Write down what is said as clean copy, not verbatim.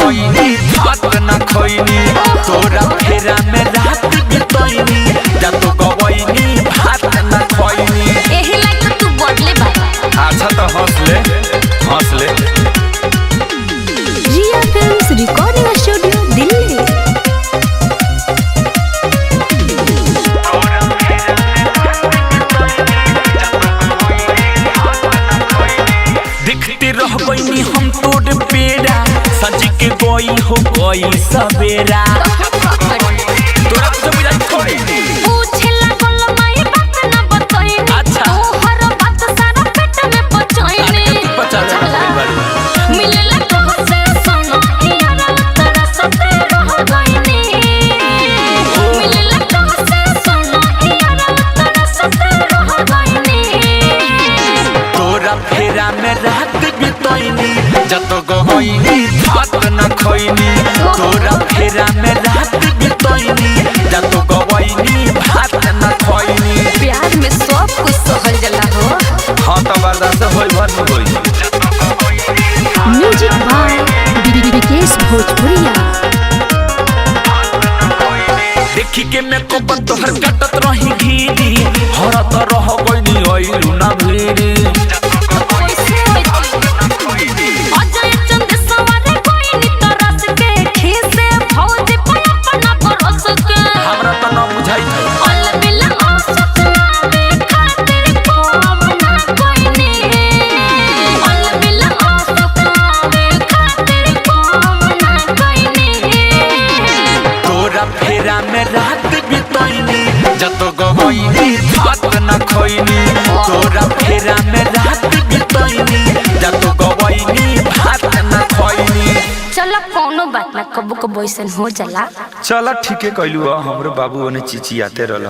गईनी भात न खइनी तोरा फेरा में रात बितइनी जब तो गईनी भात न खइनी एही लाइक तू बदले बा। अच्छा तो हंस ले रिया फिल्म्स रिकॉर्डिंग स्टूडियो दिल्ली। देखते रह गईनी हम तोड़ पेड़ा सज के गई हो गई सवेरा तोरा तो बुझाई थोड़ी पूछे लागल माई बात ना बतइनी अच्छा। तोहर बात सारा पेट में पचइनी मिलला तो से सुनो यारा तेरा सते रह गईनी मिलला तो से सुनो यारा तेरा सते रह गईनी तोरा फेरा में रात बितइनी जत गईनी भात न खइनी तोरा फेरा में रात बितइनी जत गईनी भात न खइनी प्यार में सब कुछ सहल जला हो। हां तो बर्दाश्त होई भर होई म्यूजिक बाय विकेश भोजपुरिया। देखी के मैं को तोहर कटत रही घीरी हरत रह गईनी ओइलू ना भीरी अजय चंद सवारे कोई नी तरस के खीसे भौज पे अपना बरस के हमरा त न बुझाई अल बिला आसत आवे खातिर कोम ना कोई नी अल बिला आसत आवे खातिर कोम ना कोई नी तोरा फेरा में रात बितइनी जत गईनी भात न खइनी तोरा फेरा में रात बितइनी जत गईनी भात न खइनी चलो कोनो बात ना कबो कबो ऐसन हो जाला। चल ठीक है कहलू हमरो बाबू ओने चिचियाते रहल।